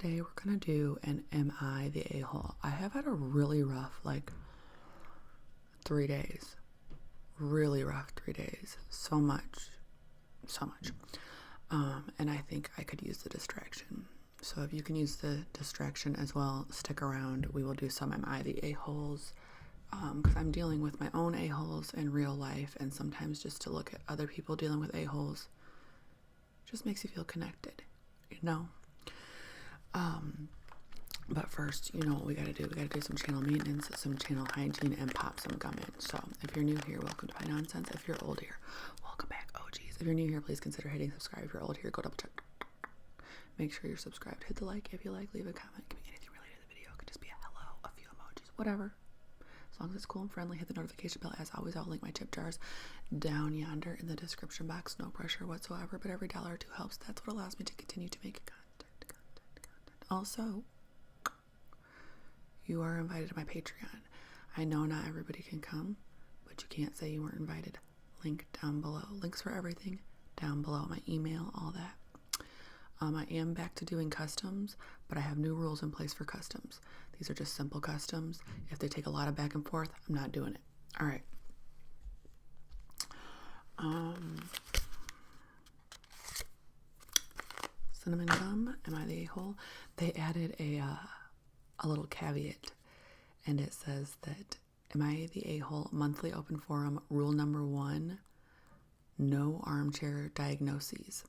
today we're gonna do an Am I the A-hole? I have had a really rough 3 days. Really rough 3 days. So much. And I think I could use the distraction. So if you can use the distraction as well, stick around. We will do some Am I the A-holes, because I'm dealing with my own A-holes in real life, and sometimes just to look at other people dealing with A-holes just makes you feel connected, you know? But first, you know what we gotta do. We gotta do some channel maintenance, some channel hygiene, and pop some gum in. So if you're new here, welcome to my nonsense. If you're old here, welcome back, OGs. If you're new here, please consider hitting subscribe. If you're old here, go double check. Make sure you're subscribed. Hit the like if you like. Leave a comment. Give me anything related to the video. It could just be a hello, a few emojis, whatever. As long as it's cool and friendly, hit the notification bell. As always, I'll link my tip jars down yonder in the description box. No pressure whatsoever, but every $1 or $2 helps. That's what allows me to continue to make content. Also, you are invited to my Patreon. I know not everybody can come, but you can't say you weren't invited. Link down below. Links for everything down below. My email, all that. I am back to doing customs, but I have new rules in place for customs. These are just simple customs. If they take a lot of back and forth, I'm not doing it. All right. Cinnamon gum. Am I the A-hole? They added a little caveat, and it says that Am I the A-hole monthly open forum rule number 1: no armchair diagnoses.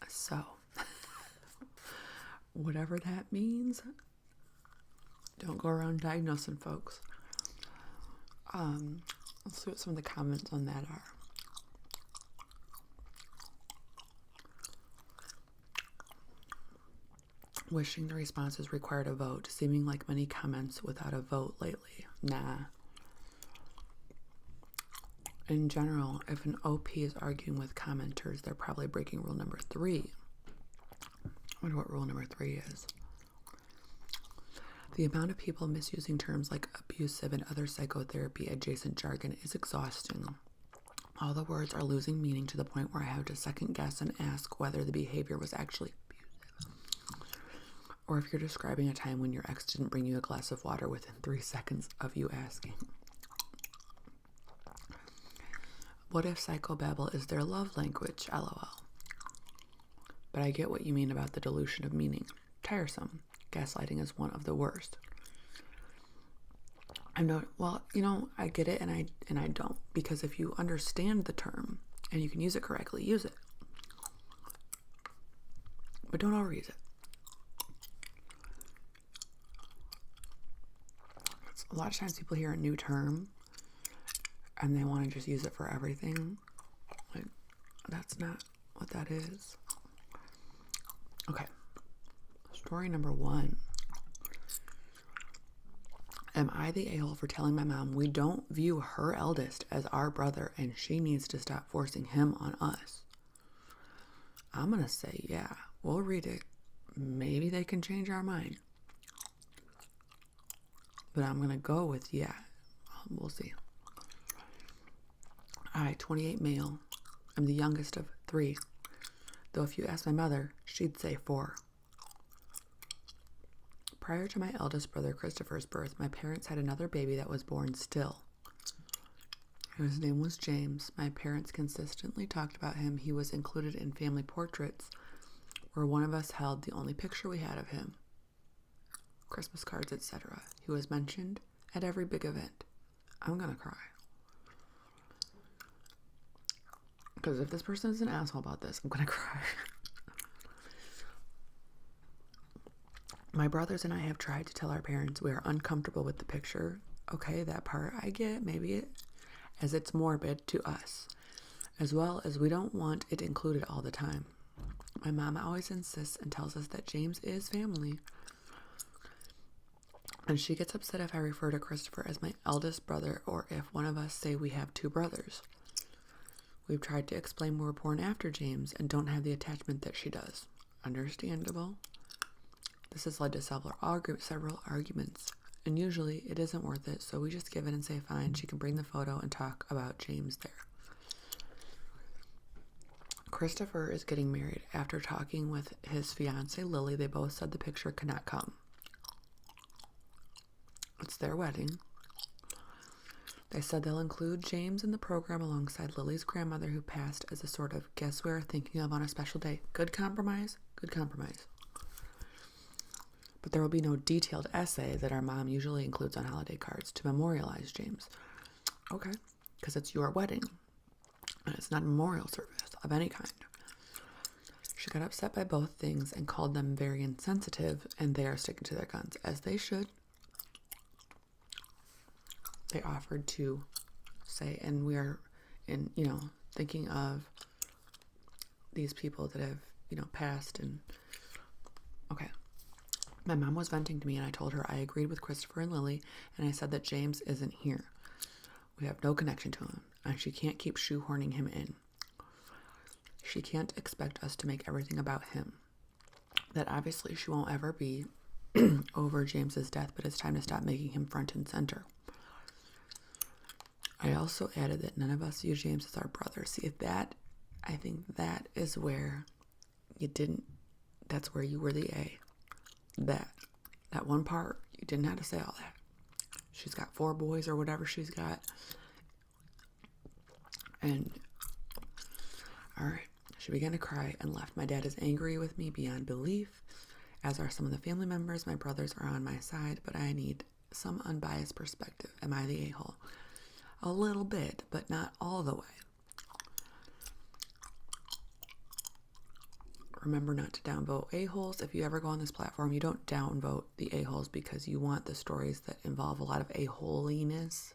So whatever that means, don't go around diagnosing folks. Let's see what some of the comments on that are. Wishing the responses required a vote, seeming like many comments without a vote lately. Nah. In general, if an OP is arguing with commenters, they're probably breaking rule number 3. I wonder what rule number 3 is. The amount of people misusing terms like abusive and other psychotherapy adjacent jargon is exhausting. All the words are losing meaning to the point where I have to second guess and ask whether the behavior was actually abusive. Or if you're describing a time when your ex didn't bring you a glass of water within 3 seconds of you asking. What if psychobabble is their love language? LOL. But I get what you mean about the dilution of meaning. Tiresome. Gaslighting is one of the worst. I get it, and I don't, because if you understand the term and you can use it correctly, use it. But don't overuse it. A lot of times people hear a new term and they want to just use it for everything. Like, that's not what that is. Okay. Story number 1. Am I the a-hole for telling my mom we don't view her eldest as our brother and she needs to stop forcing him on us? I'm going to say, yeah. We'll read it. Maybe they can change our mind. But I'm going to go with yeah. We'll see. I, 28 male. I'm the youngest of 3. Though if you ask my mother, she'd say 4. Prior to my eldest brother Christopher's birth, my parents had another baby that was born still. His name was James. My parents consistently talked about him. He was included in family portraits where one of us held the only picture we had of him. Christmas cards, etc. He was mentioned at every big event. I'm gonna cry. Because if this person is an asshole about this, I'm gonna cry. My brothers and I have tried to tell our parents we are uncomfortable with the picture. Okay, that part I get, as it's morbid to us, as well as we don't want it included all the time. My mom always insists and tells us that James is family, and she gets upset if I refer to Christopher as my eldest brother or if one of us say we have 2 brothers. We've tried to explain we were born after James and don't have the attachment that she does. Understandable. This has led to several arguments, and usually it isn't worth it, so we just give in and say fine, she can bring the photo and talk about James there. Christopher is getting married. After talking with his fiancée, Lily, they both said the picture could not come. It's their wedding. They said they'll include James in the program alongside Lily's grandmother, who passed, as a sort of guess we're thinking of on a special day. Good compromise? Good compromise. But there will be no detailed essay that our mom usually includes on holiday cards to memorialize James. Okay, because it's your wedding. And it's not a memorial service of any kind. She got upset by both things and called them very insensitive, and they are sticking to their guns, as they should. They offered to say, and we are thinking of these people that have, passed. And okay. My mom was venting to me, and I told her I agreed with Christopher and Lily, and I said that James isn't here. We have no connection to him, and she can't keep shoehorning him in. She can't expect us to make everything about him. That obviously she won't ever be over James's death, but it's time to stop making him front and center. I also added that none of us view James as our brother. See, I think that is where that's where you were the A. That one part, you didn't have to say all that. She's got 4 boys or whatever she's got. And, all right, she began to cry and left. My dad is angry with me beyond belief, as are some of the family members. My brothers are on my side, but I need some unbiased perspective. Am I the a-hole? A little bit, but not all the way. Remember not to downvote a-holes. If you ever go on this platform, you don't downvote the a-holes because you want the stories that involve a lot of a-holiness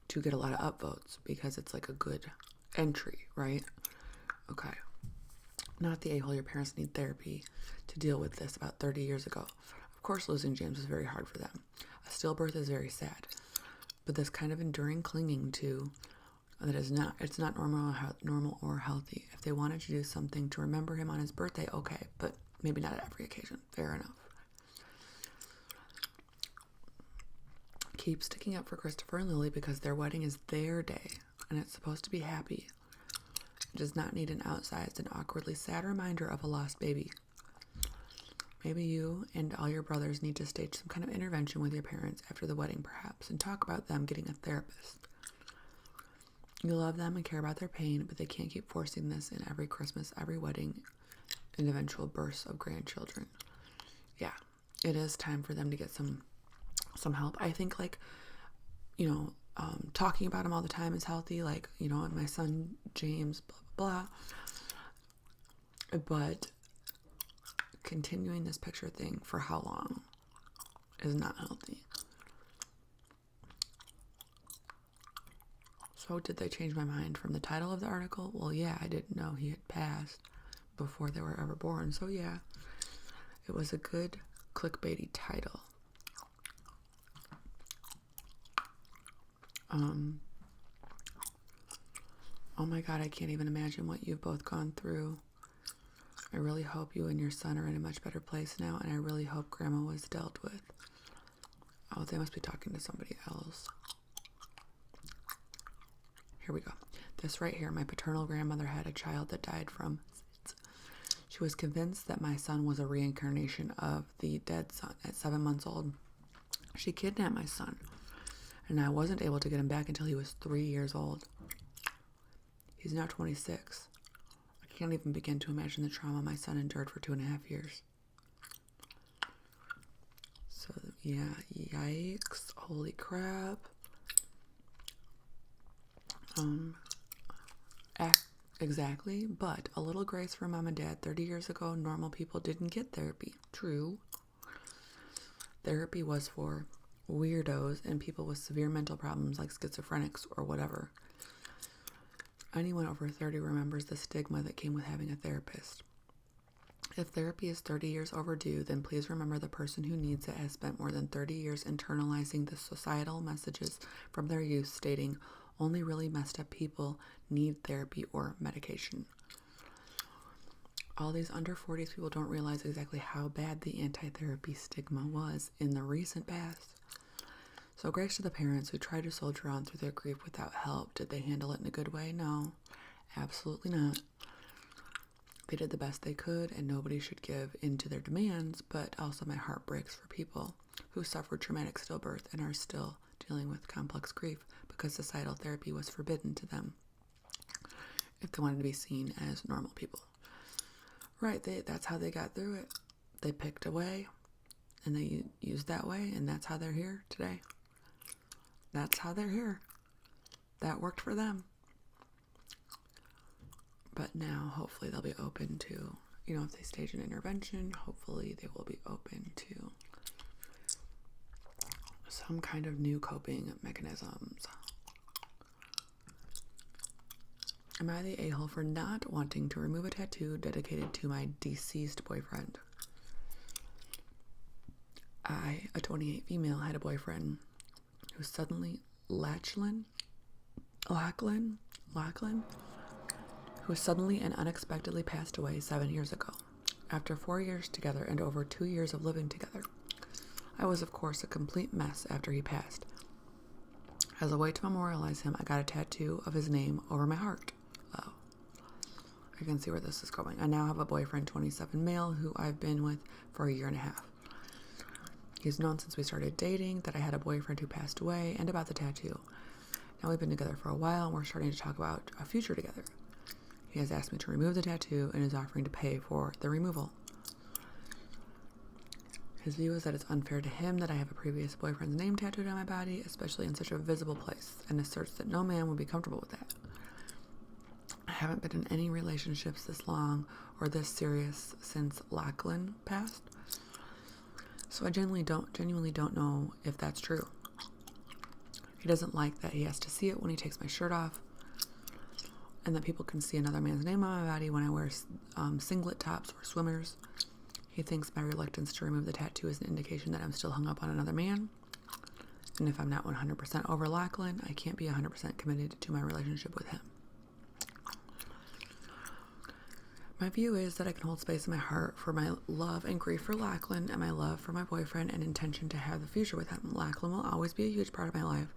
to get a lot of upvotes, because it's like a good entry, right? Okay. Not the a-hole. Your parents need therapy to deal with this about 30 years ago. Of course, losing James was very hard for them. A stillbirth is very sad. But this kind of enduring clinging to that it's not normal or healthy. If they wanted to do something to remember him on his birthday, okay, but maybe not at every occasion. Fair enough. Keep sticking up for Christopher and Lily because their wedding is their day and it's supposed to be happy. It does not need an outsized and awkwardly sad reminder of a lost baby. Maybe you and all your brothers need to stage some kind of intervention with your parents after the wedding, perhaps, and talk about them getting a therapist. You love them and care about their pain, but they can't keep forcing this in every Christmas, every wedding, and eventual births of grandchildren. Yeah, it is time for them to get some help. I think, talking about them all the time is healthy. My son, James, blah, blah, blah. But continuing this picture thing for how long is not healthy. So did they change my mind from the title of the article? Well, yeah, I didn't know he had passed before they were ever born. So yeah, it was a good clickbaity title. Oh my God, I can't even imagine what you've both gone through. I really hope you and your son are in a much better place now, and I really hope Grandma was dealt with. Oh, they must be talking to somebody else. Here we go. This right here, my paternal grandmother had a child that died from AIDS. She was convinced that my son was a reincarnation of the dead son. At 7 months old, she kidnapped my son, and I wasn't able to get him back until he was 3 years old. He's now 26. I can't even begin to imagine the trauma my son endured for 2.5 years. So, yeah, yikes. Holy crap. Exactly, but a little grace for mom and dad. 30 years ago, normal people didn't get therapy. True. Therapy was for weirdos and people with severe mental problems like schizophrenics or whatever. Anyone over 30 remembers the stigma that came with having a therapist. If therapy is 30 years overdue, then please remember the person who needs it has spent more than 30 years internalizing the societal messages from their youth stating only really messed up people need therapy or medication. All these under 40s people don't realize exactly how bad the anti-therapy stigma was in the recent past. So grace to the parents who tried to soldier on through their grief without help. Did they handle it in a good way? No. Absolutely not. They did the best they could, and nobody should give in to their demands, but also my heart breaks for people who suffered traumatic stillbirth and are still dealing with complex grief because societal therapy was forbidden to them if they wanted to be seen as normal people. Right, that's how they got through it. They picked a way, and they used that way, and that's how they're here today. That's how they're here. That worked for them. But now, hopefully, they'll be open to, if they stage an intervention, hopefully they will be open to some kind of new coping mechanisms. Am I the a-hole for not wanting to remove a tattoo dedicated to my deceased boyfriend? I, a 28 female, had a boyfriend who suddenly, Lachlan, who suddenly and unexpectedly passed away 7 years ago, after 4 years together and over 2 years of living together. I was, of course, a complete mess after he passed. As a way to memorialize him, I got a tattoo of his name over my heart. Oh, I can see where this is going. I now have a boyfriend, 27 male, who I've been with for 1.5 years. He's known since we started dating that I had a boyfriend who passed away and about the tattoo. Now we've been together for a while and we're starting to talk about a future together. He has asked me to remove the tattoo and is offering to pay for the removal. His view is that it's unfair to him that I have a previous boyfriend's name tattooed on my body, especially in such a visible place, and asserts that no man would be comfortable with that. I haven't been in any relationships this long or this serious since Lachlan passed, so I genuinely don't know if that's true. He doesn't like that he has to see it when he takes my shirt off, and that people can see another man's name on my body when I wear singlet tops or swimmers. He thinks my reluctance to remove the tattoo is an indication that I'm still hung up on another man. And if I'm not 100% over Lachlan, I can't be 100% committed to my relationship with him. My view is that I can hold space in my heart for my love and grief for Lachlan and my love for my boyfriend and intention to have the future with him. Lachlan will always be a huge part of my life,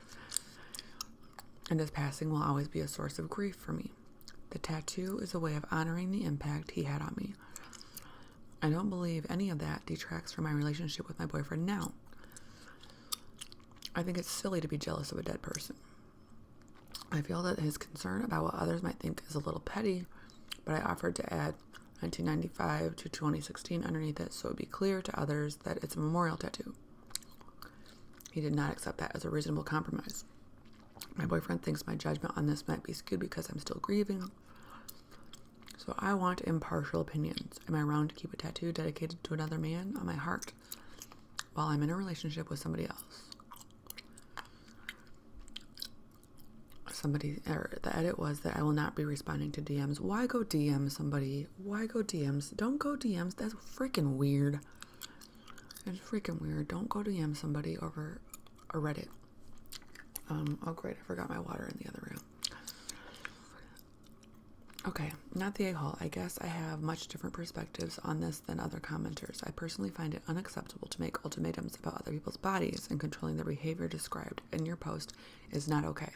and his passing will always be a source of grief for me. The tattoo is a way of honoring the impact he had on me. I don't believe any of that detracts from my relationship with my boyfriend now. I think it's silly to be jealous of a dead person. I feel that his concern about what others might think is a little petty, but I offered to add 1995 to 2016 underneath it so it would be clear to others that it's a memorial tattoo. He did not accept that as a reasonable compromise. My boyfriend thinks my judgment on this might be skewed because I'm still grieving. So I want impartial opinions. Am I wrong to keep a tattoo dedicated to another man on my heart while I'm in a relationship with somebody else? The edit was that I will not be responding to DMs. Why go DM somebody? Why go DMs? Don't go DMs. That's freaking weird. It's freaking weird. Don't go DM somebody over a Reddit. Oh great, I forgot my water in the other room. Okay, not the a-hole. I guess I have much different perspectives on this than other commenters. I personally find it unacceptable to make ultimatums about other people's bodies, and controlling their behavior described in your post is not okay.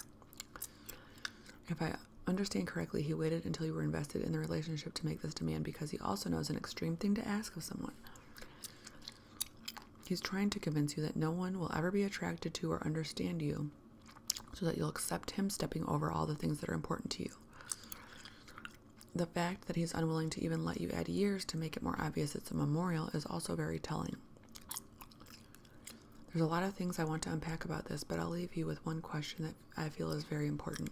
If I understand correctly, he waited until you were invested in the relationship to make this demand because he also knows an extreme thing to ask of someone. He's trying to convince you that no one will ever be attracted to or understand you, so that you'll accept him stepping over all the things that are important to you. The fact that he's unwilling to even let you add years to make it more obvious it's a memorial is also very telling. There's a lot of things I want to unpack about this, but I'll leave you with one question that I feel is very important.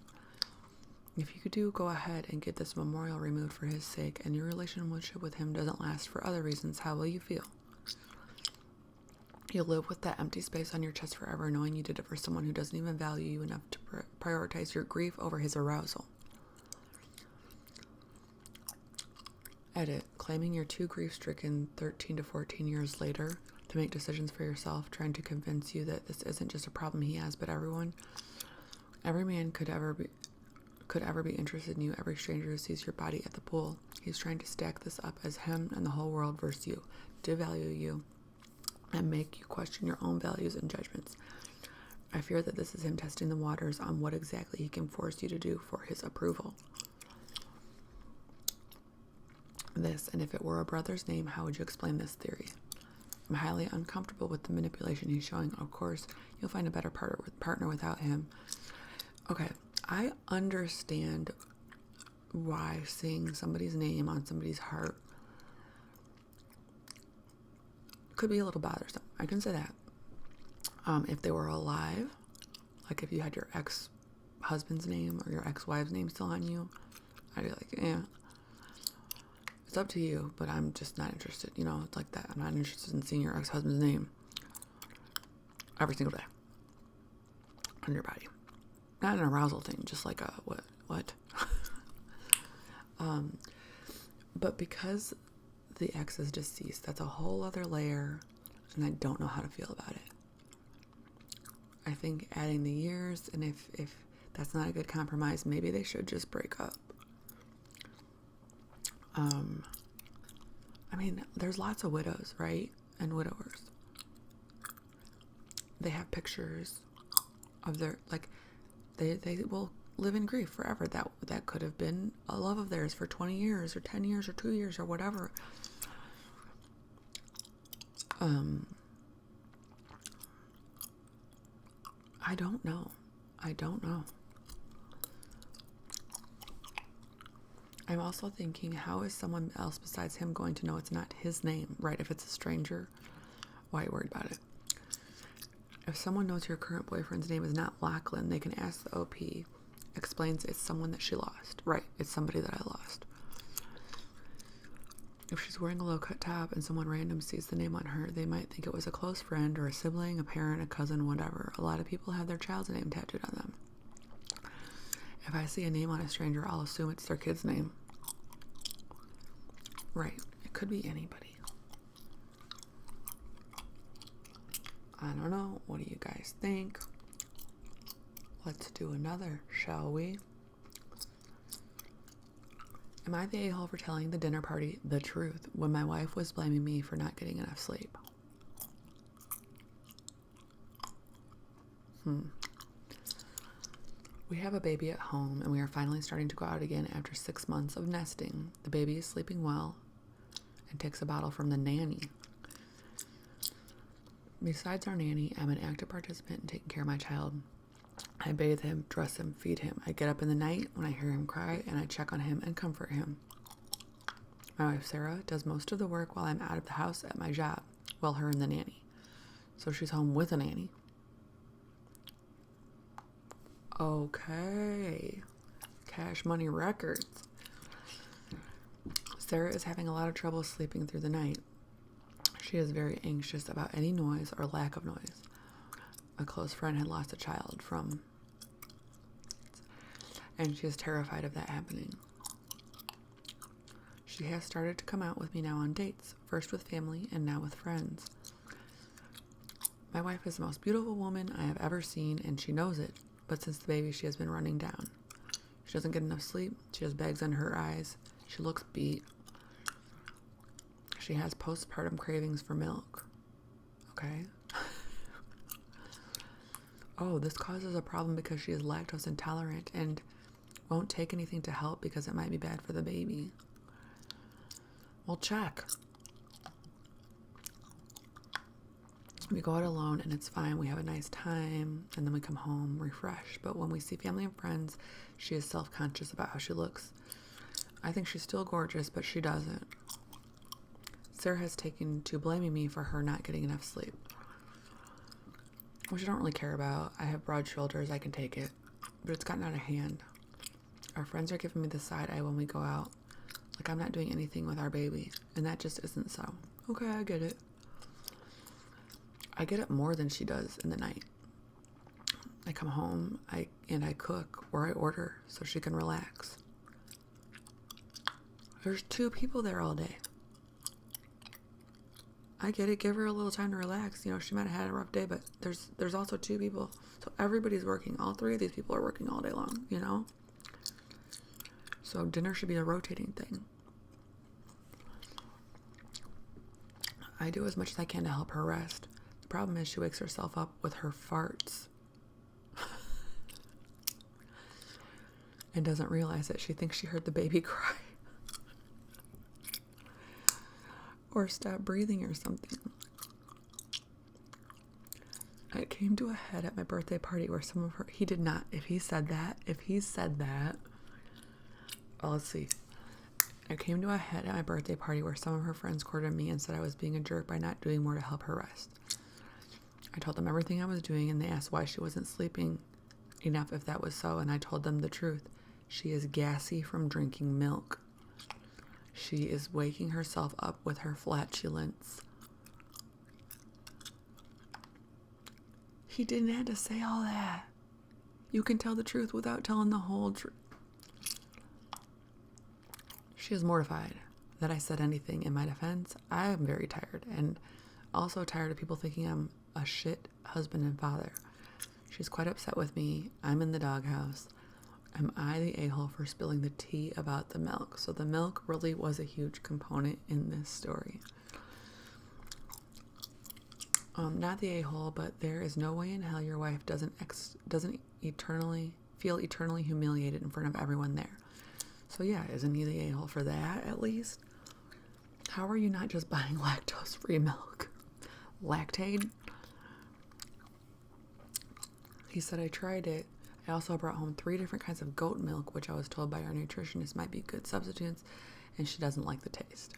If you do go ahead and get this memorial removed for his sake, and your relationship with him doesn't last for other reasons, how will you feel? You'll live with that empty space on your chest forever, knowing you did it for someone who doesn't even value you enough to prioritize your grief over his arousal. Edit. Claiming you're too grief-stricken 13 to 14 years later to make decisions for yourself, trying to convince you that this isn't just a problem he has, but every man could ever be interested in you, every stranger who sees your body at the pool. He's trying to stack this up as him and the whole world versus you, devalue you, and make you question your own values and judgments. I fear that this is him testing the waters on what exactly he can force you to do for his approval. this, and if it were a brother's name, how would you explain this theory? I'm highly uncomfortable with the manipulation he's showing. Of course, you'll find a better partner without him. Okay, I understand why seeing somebody's name on somebody's heart could be a little bothersome. I can say that. If they were alive, like if you had your ex-husband's name or your ex-wife's name still on you, I'd be like, yeah, it's up to you, but I'm just not interested. You know, it's like that. I'm not interested in seeing your ex-husband's name every single day on your body. Not an arousal thing, just like a what? But because the ex is deceased, that's a whole other layer, and I don't know how to feel about it. I think adding the years, and if that's not a good compromise, maybe they should just break up. I mean, there's lots of widows, right? And widowers. They have pictures of their, like, they will live in grief forever. That could have been a love of theirs for 20 years or 10 years or 2 years or whatever. I don't know. I'm also thinking, how is someone else besides him going to know it's not his name, right? If it's a stranger, why are you worried about it? If someone knows your current boyfriend's name is not Lachlan, they can ask the OP, explains it's someone that she lost. Right, it's somebody that I lost. If she's wearing a low-cut top and someone random sees the name on her, they might think it was a close friend or a sibling, a parent, a cousin, whatever. A lot of people have their child's name tattooed on them. If I see a name on a stranger, I'll assume it's their kid's name. Right, it could be anybody. I don't know. What do you guys think? Let's do another, shall we? Am I the a-hole for telling the dinner party the truth when my wife was blaming me for not getting enough sleep? We have a baby at home, and we are finally starting to go out again after 6 months of nesting. The baby is sleeping well and takes a bottle from the nanny. Besides our nanny, I'm an active participant in taking care of my child. I bathe him, dress him, feed him. I get up in the night when I hear him cry, and I check on him and comfort him. My wife, Sarah, does most of the work while I'm out of the house at my job. Well, her and the nanny. So she's home with a nanny. Okay. Cash Money Records. Sarah is having a lot of trouble sleeping through the night. She is very anxious about any noise or lack of noise. A close friend had lost a child from, and she is terrified of that happening. She has started to come out with me now on dates, first with family and now with friends. My wife is the most beautiful woman I have ever seen, and she knows it, but since the baby she has been running down. She doesn't get enough sleep, she has bags under her eyes, she looks beat. She has postpartum cravings for milk. Okay? Oh, this causes a problem because she is lactose intolerant and won't take anything to help because it might be bad for the baby. Well, check. We go out alone and it's fine. We have a nice time and then we come home refreshed. But when we see family and friends, she is self-conscious about how she looks. I think she's still gorgeous, but she doesn't. Sarah has taken to blaming me for her not getting enough sleep, which I don't really care about. I have broad shoulders, I can take it, but it's gotten out of hand. Our friends are giving me the side eye when we go out, like I'm not doing anything with our baby, and that just isn't so. Okay, I get it. I get it more than she does in the night. I come home, I cook or I order so she can relax. There's 2 people there all day. I get it. Give her a little time to relax. You know, she might have had a rough day, but there's also 2 people. So everybody's working. All 3 of these people are working all day long, you know? So dinner should be a rotating thing. I do as much as I can to help her rest. The problem is she wakes herself up with her farts. And doesn't realize it. She thinks she heard the baby cry. or stop breathing or something. It came to a head at my birthday party where some of her, he did not, if he said that, well, let's see. It came to a head at my birthday party where some of her friends courted me and said I was being a jerk by not doing more to help her rest. I told them everything I was doing, and they asked why she wasn't sleeping enough if that was so, and I told them the truth. She is gassy from drinking milk. She is waking herself up with her flatulence. He didn't have to say all that. You can tell the truth without telling the whole truth. She is mortified that I said anything in my defense. I am very tired, and also tired of people thinking I'm a shit husband and father. She's quite upset with me. I'm in the doghouse. Am I the a-hole for spilling the tea about the milk? So the milk really was a huge component in this story. Not the a-hole, but there is no way in hell your wife doesn't feel eternally humiliated in front of everyone there. So yeah, isn't he the a-hole for that at least? How are you not just buying lactose-free milk? Lactaid? He said I tried it. I also brought home 3 different kinds of goat milk, which I was told by our nutritionist might be good substitutes, and she doesn't like the taste.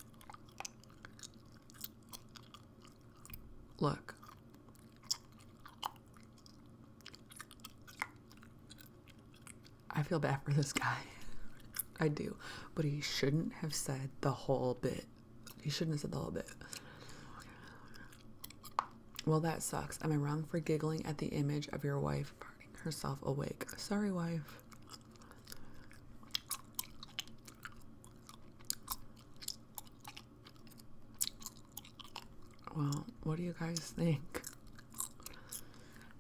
Look. I feel bad for this guy. I do. But he shouldn't have said the whole bit. He shouldn't have said the whole bit. Well, that sucks. Am I wrong for giggling at the image of your wife farting herself awake? Sorry, wife. Well, what do you guys think?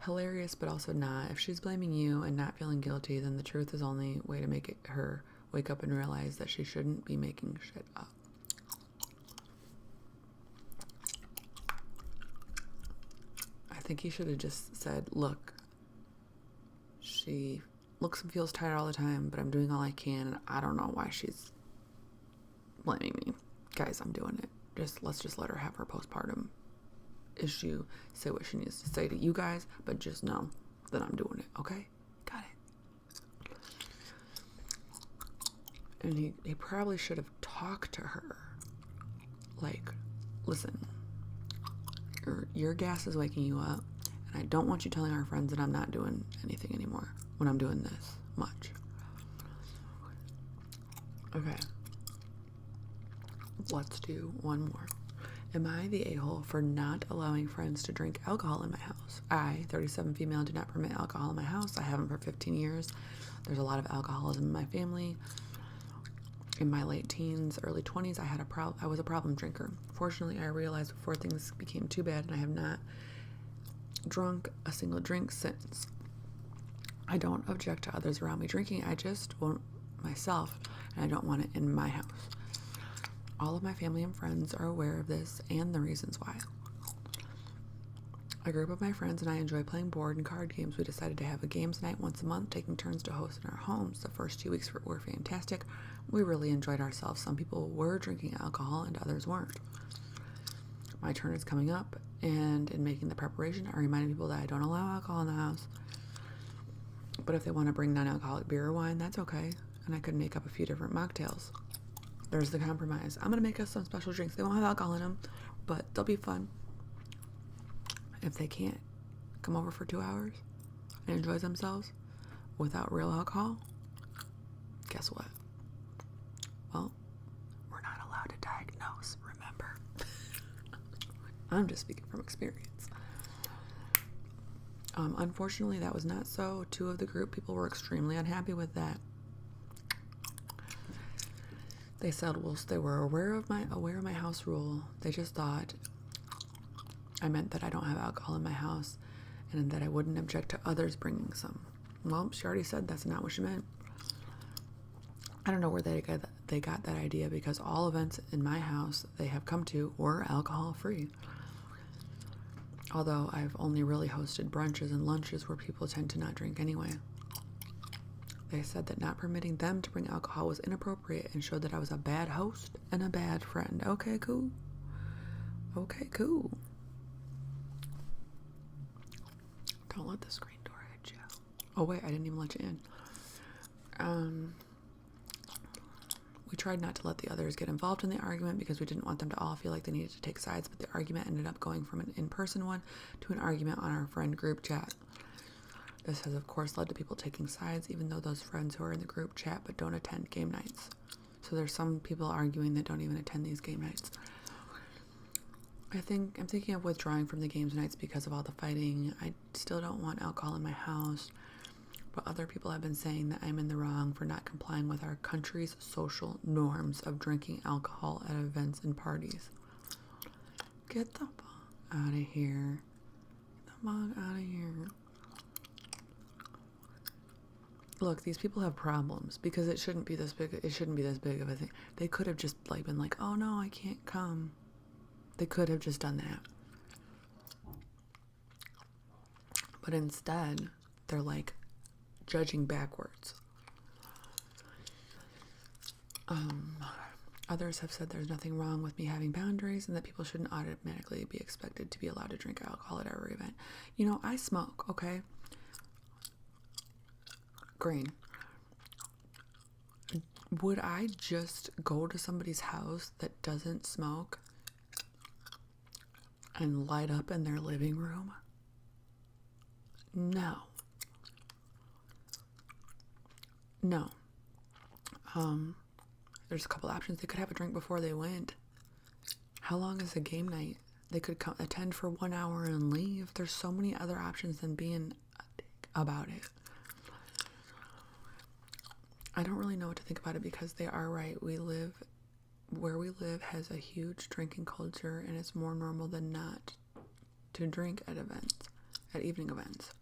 Hilarious, but also not. If she's blaming you and not feeling guilty, then the truth is the only way to make her wake up and realize that she shouldn't be making shit up. I think he should have just said, look, she looks and feels tired all the time, but I'm doing all I can, and I don't know why she's blaming me. Guys, I'm doing it. Let's just let her have her postpartum issue, say what she needs to say to you guys, but just know that I'm doing it, okay? Got it. And he probably should have talked to her. Like, listen, your gas is waking you up, and I don't want you telling our friends that I'm not doing anything anymore when I'm doing this much. Okay. Let's do one more. Am I the a-hole for not allowing friends to drink alcohol in my house? I, 37 female, do not permit alcohol in my house. I haven't for 15 years. There's a lot of alcoholism in my family. In my late teens, early 20s, I was a problem drinker. Fortunately, I realized before things became too bad, and I have not drunk a single drink since. I don't object to others around me drinking. I just want myself, and I don't want it in my house. All of my family and friends are aware of this and the reasons why. A group of my friends and I enjoy playing board and card games. We decided to have a games night once a month, taking turns to host in our homes. The first 2 weeks were fantastic. We really enjoyed ourselves. Some people were drinking alcohol and others weren't. My turn is coming up, and in making the preparation, I reminded people that I don't allow alcohol in the house. But if they want to bring non-alcoholic beer or wine, that's okay. And I could make up a few different mocktails. There's the compromise. I'm going to make us some special drinks. They won't have alcohol in them, but they'll be fun. If they can't come over for 2 hours and enjoy themselves without real alcohol, guess what? Well, we're not allowed to diagnose, remember? I'm just speaking from experience. Unfortunately, that was not so. 2 of the group people were extremely unhappy with that. They said, well, they were aware of my house rule. They just thought I meant that I don't have alcohol in my house and that I wouldn't object to others bringing some. Well, she already said that's not what she meant. I don't know where they got that idea, because all events in my house they have come to were alcohol free. Although I've only really hosted brunches and lunches where people tend to not drink anyway. They said that not permitting them to bring alcohol was inappropriate and showed that I was a bad host and a bad friend. Okay, cool. Okay, cool. Don't let the screen door hit you. Oh wait, I didn't even let you in. We tried not to let the others get involved in the argument because we didn't want them to all feel like they needed to take sides, but the argument ended up going from an in-person one to an argument on our friend group chat. This has, of course, led to people taking sides, even though those friends who are in the group chat but don't attend game nights. So there's some people arguing that don't even attend these game nights. I'm thinking of withdrawing from the games nights because of all the fighting. I still don't want alcohol in my house, but other people have been saying that I'm in the wrong for not complying with our country's social norms of drinking alcohol at events and parties. Get the fuck out of here. Get the fuck out of here. Look, these people have problems because it shouldn't be this big. It shouldn't be this big of a thing. They could have just been like, "Oh no, I can't come." They could have just done that. But instead, they're like judging backwards. Others have said there's nothing wrong with me having boundaries and that people shouldn't automatically be expected to be allowed to drink alcohol at every event. You know, I smoke, okay? Green. Would I just go to somebody's house that doesn't smoke and light up in their living room? No. There's a couple options. They could have a drink before they went. How long is a game night? They could come attend for 1 hour and leave. There's so many other options than being a dick about it. I don't really know what to think about it because they are right. Where we live has a huge drinking culture, and it's more normal than not to drink at evening events.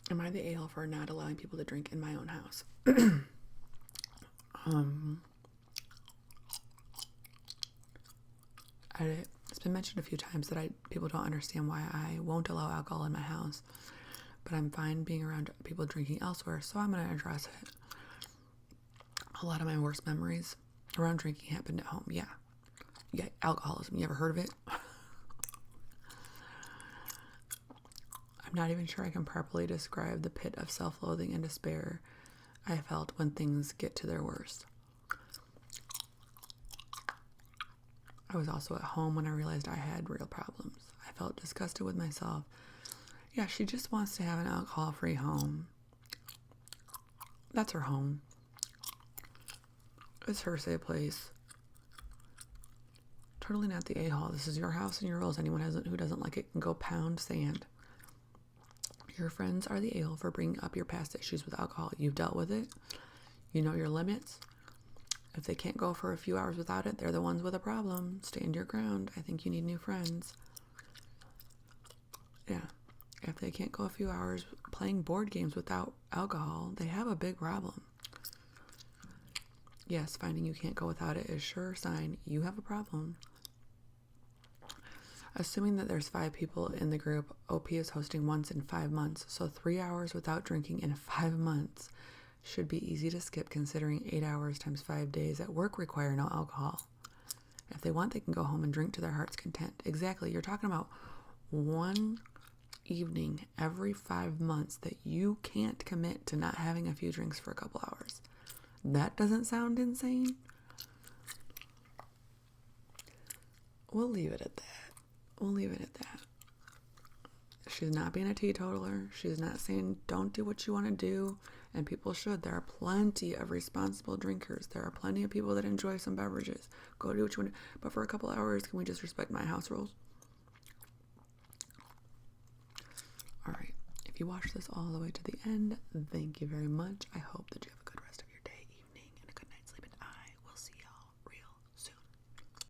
Am I the a-hole for not allowing people to drink in my own house? It's been mentioned a few times that people don't understand why I won't allow alcohol in my house, but I'm fine being around people drinking elsewhere, so I'm going to address it. A lot of my worst memories around drinking happened at home. Yeah, alcoholism. You ever heard of it? I'm not even sure I can properly describe the pit of self-loathing and despair I felt when things get to their worst. I was also at home when I realized I had real problems. I felt disgusted with myself. Yeah, she just wants to have an alcohol-free home. That's her home. It's her safe place. Totally not the a-hole. This is your house and your rules. Anyone who doesn't like it can go pound sand. Your friends are the a-hole for bringing up your past issues with alcohol. You've dealt with it. You know your limits. If they can't go for a few hours without it, they're the ones with a problem. Stand your ground. I think you need new friends. Yeah. If they can't go a few hours playing board games without alcohol, they have a big problem. Yes, finding you can't go without it is sure a sign you have a problem. Assuming that there's 5 people in the group, OP is hosting once in 5 months, so 3 hours without drinking in 5 months should be easy to skip considering 8 hours times 5 days at work require no alcohol. If they want, they can go home and drink to their heart's content. Exactly. You're talking about one evening every 5 months that you can't commit to not having a few drinks for a couple hours. That doesn't sound insane? We'll leave it at that. She's not being a teetotaler. She's not saying don't do what you want to do, and people should. There are plenty of responsible drinkers. There are plenty of people that enjoy some beverages. Go do what you want to. But for a couple hours, can we just respect my house rules? All right. If you watched this all the way to the end, thank you very much. I hope that you have